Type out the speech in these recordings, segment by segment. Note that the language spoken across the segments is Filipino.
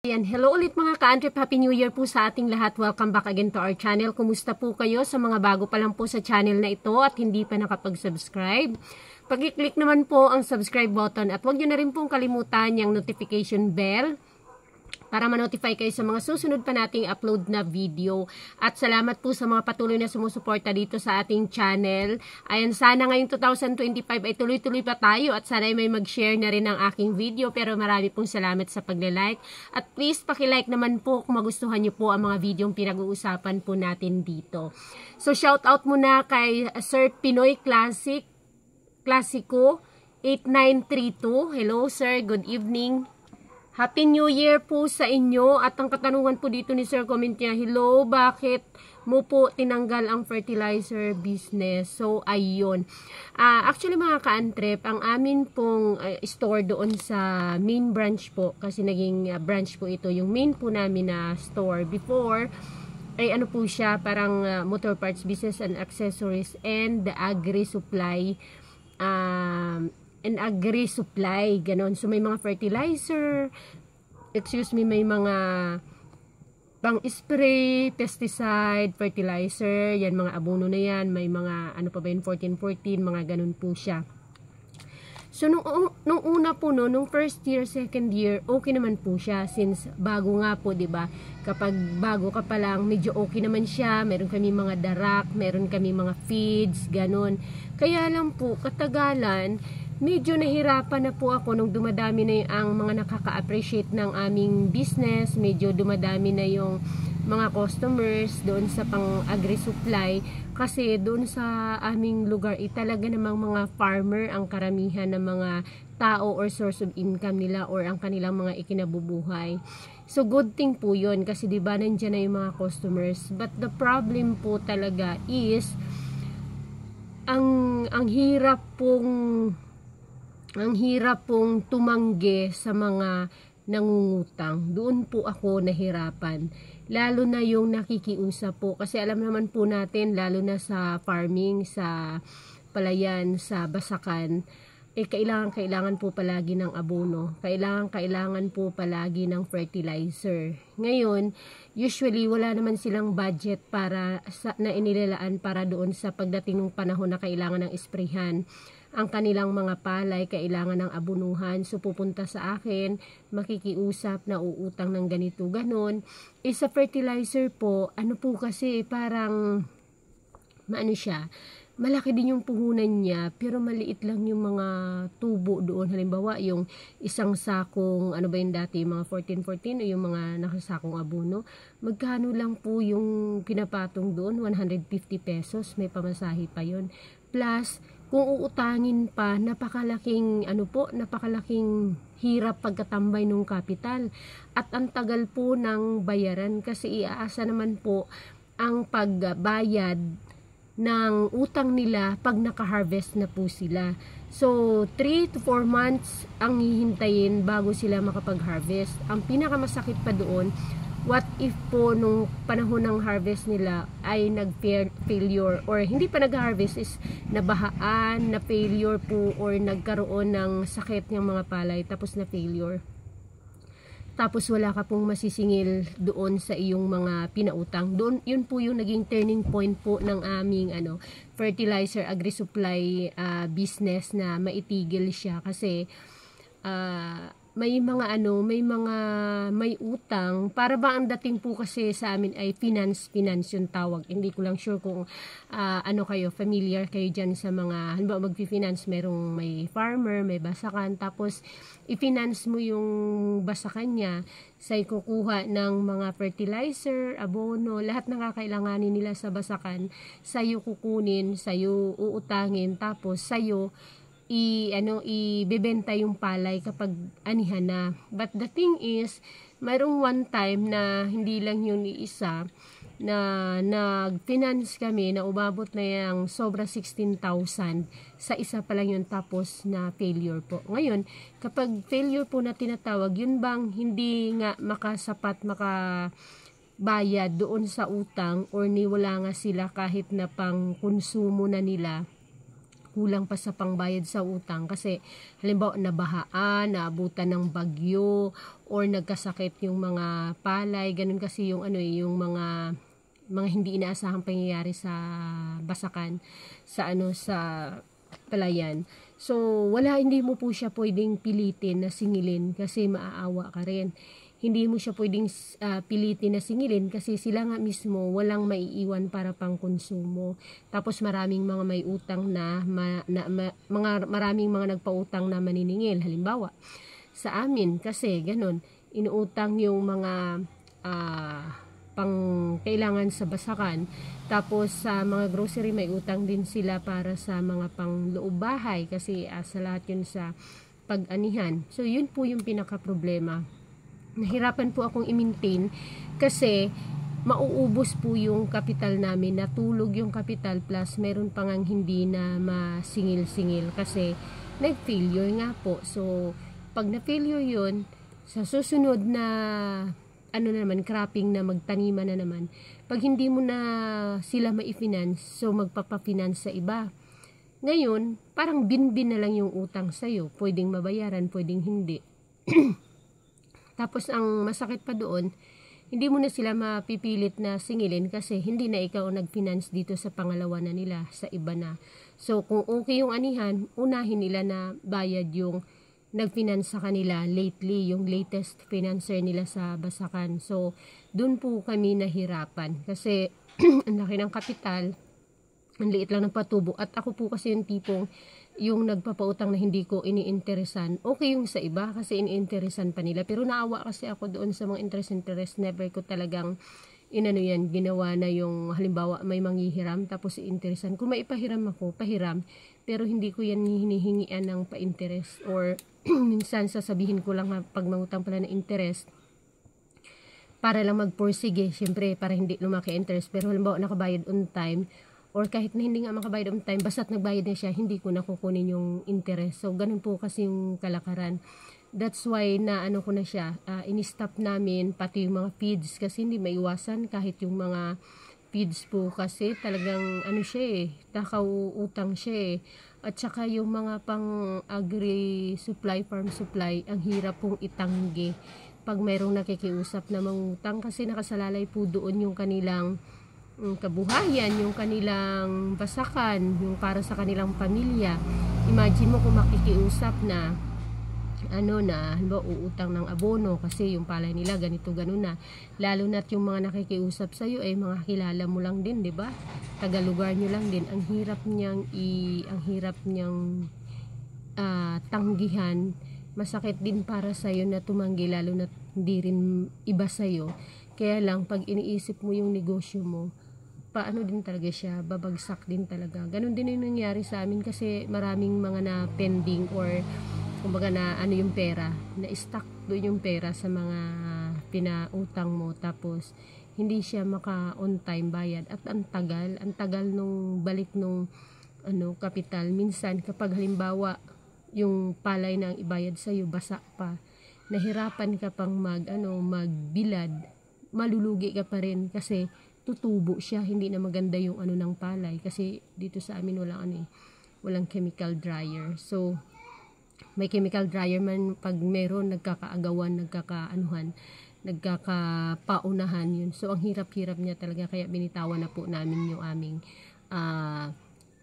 Ayan, hello ulit mga ka-Antrep. Happy New Year po sa ating lahat. Welcome back again to our channel. Kumusta po kayo sa mga bago pa lang po sa channel na ito at hindi pa nakapag-subscribe? Pag-i-click naman po ang subscribe button at huwag nyo na rin pong kalimutan yung notification bell para ma-notify kayo sa mga susunod pa nating upload na video. At salamat po sa mga patuloy na sumusuporta dito sa ating channel. Ayan, sana ngayong 2025 ay tuloy-tuloy pa tayo at sana ay may mag-share na rin ng aking video. Pero marami pong salamat sa pag-like. At please, paki-like naman po kung magustuhan nyo po ang mga videong pinag-uusapan po natin dito. So, shout out muna kay Sir Pinoy Classico 8932. Hello sir, good evening. Happy New Year po sa inyo. At ang katanungan po dito ni Sir, comment niya, hello, bakit mo po tinanggal ang fertilizer business? So, ayun. Actually mga ka-Antrep, ang amin pong store doon sa main branch po, kasi naging branch po ito, yung main po namin na store before, ay ano po siya, parang motor parts business and accessories and the agri-supply ganon. So may mga fertilizer, may mga pang-spray, pesticide, fertilizer, yan mga abono na yan, may mga ano pa ba yun, 14-14, mga ganon po siya. So nung una po nung first year, second year, okay naman po siya since bago nga po, 'di ba? Kapag bago ka pa lang, medyo okay naman siya. Meron kami mga darak, meron kami mga feeds, ganon. Kaya lang po katagalan, medyo nahirapan na po ako nung dumadami na ang mga nakaka-appreciate ng aming business, medyo dumadami na yung mga customers doon sa pang-agri-supply kasi doon sa aming lugar talaga namang mga farmer ang karamihan ng mga tao or source of income nila or ang kanilang mga ikinabubuhay. So good thing po yun kasi diba nandiyan na yung mga customers, but the problem po talaga is ang hirap pong tumanggi sa mga nangungutang. Doon po ako nahirapan. Lalo na yung nakikiusap po. Kasi alam naman po natin, lalo na sa farming, sa palayan, sa basakan, kailangan po palagi ng abono. Kailangan po palagi ng fertilizer. Ngayon, usually wala naman silang budget na inilalaan para doon sa pagdating ng panahon na kailangan ng isprayhan. Ang kanilang mga palay kailangan ng abunuhan, so pupunta sa akin, makikiusap na uutang ng ganito ganon. Sa fertilizer po, ano po kasi parang siya, malaki din yung puhunan niya pero maliit lang yung mga tubo doon. Halimbawa yung isang sakong ano ba yung dati, mga 14-14 o yung mga nakasakong abono, magkano lang po yung pinapatong doon? 150 pesos, may pamasahe pa yon. Plus kung uutangin pa, napakalaking hirap pagkatambay ng kapital. At ang tagal po ng bayaran kasi iaasa naman po ang pagbayad ng utang nila pag naka-harvest na po sila. So, 3 to 4 months ang hihintayin bago sila makapag-harvest. Ang pinakamasakit pa doon, what if po nung panahon ng harvest nila ay nag-failure or hindi pa nag-harvest is nabahaan, na-failure po or nagkaroon ng sakit ng mga palay tapos na-failure. Tapos wala ka pong masisingil doon sa iyong mga pinautang. Doon, yun po yung naging turning point po ng aming fertilizer agri-supply business na maitigil siya kasi may utang. Para ba ang dating po kasi sa amin ay finance yung tawag. Hindi ko lang sure kung familiar kayo dyan sa mga, halimbawa mag-finance, may farmer, may basakan, tapos i-finance mo yung basakan niya, sa'yo kukuha ng mga fertilizer, abono, lahat ng kakailanganin nila sa basakan, sa'yo kukunin, sa'yo uutangin, tapos sa'yo ibebenta yung palay kapag anihan na. But the thing is, mayroong one time na hindi lang yun isa na nag-finance kami na umabot na yung sobra 16,000 sa isa pa lang yun tapos na failure po. Ngayon, kapag failure po na tinatawag, yun bang hindi nga makabayad doon sa utang or niwala nga sila kahit na pang konsumo na nila, kulang pa sa pangbayad sa utang kasi halimbawa nabahaan, naabutan ng bagyo or nagkasakit yung mga palay, ganun kasi yung yung mga hindi inaasahang pangyayari sa basakan sa palayan. So hindi mo po siya pwedeng pilitin na singilin kasi maaawa ka rin. Hindi mo siya pwedeng pilitin na singilin kasi sila nga mismo walang maiiwan para pang konsumo. Tapos maraming mga may utang maraming mga nagpautang na maniningil. Halimbawa, sa amin kasi ganun, inuutang yung mga pang kailangan sa basakan. Tapos sa mga grocery may utang din sila para sa mga pang loob bahay kasi sa lahat yun sa pag-anihan. So yun po yung pinaka problema. Nahirapan po akong i-maintain kasi mauubos po yung kapital namin, natulog yung kapital plus meron pang hindi na masingil-singil kasi nag-failure nga po. So pag na-failure yun, sa susunod na cropping na magtaniman na naman, pag hindi mo na sila ma-finance, so magpapa-finance sa iba. Ngayon, parang bin-bin na lang yung utang sa'yo. Pwedeng mabayaran, pwedeng hindi. Tapos ang masakit pa doon, hindi mo na sila mapipilit na singilin kasi hindi na ikaw nag-finance dito sa pangalawa na nila, sa iba na. So kung okay yung anihan, unahin nila na bayad yung nag-finance sa kanila lately, yung latest financer nila sa basakan. So doon po kami nahirapan kasi ang laki ng kapital, ang liit lang ng patubo. At ako po kasi yung tipong yung nagpapautang na hindi ko iniinteresan. Okay yung sa iba kasi iniinteresan pa nila. Pero naawa kasi ako doon sa mga interest. Never ko talagang ginawa na yung halimbawa may manghihiram tapos iinteresan. Kung maipahiram ako, pahiram. Pero hindi ko yan hinihingian ng pa-interest. Or minsan sasabihin ko lang pag mangutang pala ng interest para lang magporsige. Siyempre para hindi lumaki interest. Pero halimbawa nakabayad on time or kahit na hindi nga makabayad on time, basta't nagbayad na siya, hindi ko nakukunin yung interest. So, ganun po kasi yung kalakaran. That's why na ko na siya, in-stop namin, pati yung mga feeds, kasi hindi maiwasan kahit yung mga feeds po kasi talagang siya takaw utang siya At saka yung mga pang agri-supply, farm supply, ang hirap pong itanggi pag mayroong nakikiusap na mangutang kasi nakasalalay po doon yung kanilang kabuhayan, yung kanilang basakan, yung para sa kanilang pamilya. Imagine mo kung makikiusap na halimbawa uutang ng abono kasi yung palay nila ganito ganun na. Lalo na't yung mga nakikiusap sa iyo mga kilala mo lang din, 'di ba? Taga-lugar nyo lang din. Ang hirap niyang tanggihan. Masakit din para sa iyo na tumanggi lalo na hindi rin iba sa iyo. Kaya lang pag iniisip mo yung negosyo mo, paano din talaga siya, babagsak din talaga. Ganun din yung nangyari sa amin kasi maraming mga na pending or kumbaga na yung pera, na stuck doon yung pera sa mga pinautang mo tapos hindi siya maka on time bayad at ang tagal nung balik nung kapital. Minsan kapag halimbawa yung palay na ang ibayad sa iyo basa pa, nahirapan ka pang magbilad, malulugi ka pa rin kasi tutubo siya, hindi na maganda yung ng palay kasi dito sa amin walang chemical dryer. So may chemical dryer man pag meron nagkakaagawan, nagkakapaunahan yun. So ang hirap-hirap niya talaga kaya binitawan na po namin yung aming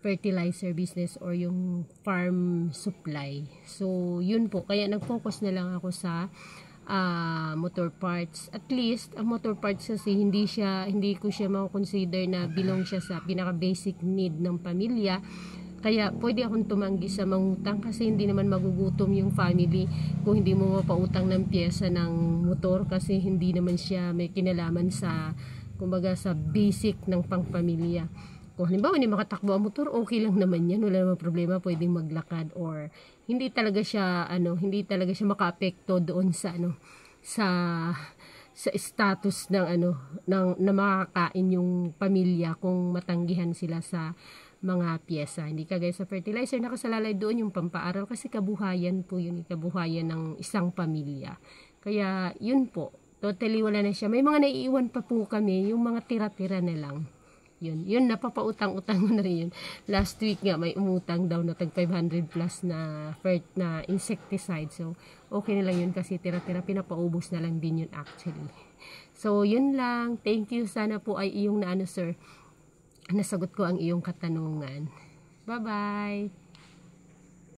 fertilizer business or yung farm supply. So yun po, kaya nag-focus na lang ako sa motor parts. At least ang motor parts kasi hindi ko siya ma-consider na belong siya sa pinaka basic need ng pamilya. Kaya pwede akong tumanggi sa mangutang kasi hindi naman magugutom yung family kung hindi mo mapautang ng pyesa ng motor kasi hindi naman siya may kinalaman sa kumbaga sa basic ng pangpamilya. Kung halimbawa hindi makatakbo ang motor, okay lang naman yan, wala namang problema, pwedeng maglakad or hindi talaga siya makaapekto doon sa sa status ng na makakain yung pamilya kung matanggihan sila sa mga pyesa. Hindi kagaya sa fertilizer, nakasalalay doon yung pampaaral kasi kabuhayan po yun, kabuhayan ng isang pamilya. Kaya yun po, totally wala na siya. May mga naiiwan pa po kami, yung mga tira-tira na lang. Yun, napapautang-utang mo na rin yun. Last week nga, may umutang daw na tag 500 plus na insecticide. So, okay na lang yun kasi tira-tira, pinapaubos na lang din yun actually. So, yun lang. Thank you. Sana po ay iyong sir, nasagot ko ang iyong katanungan. Bye-bye!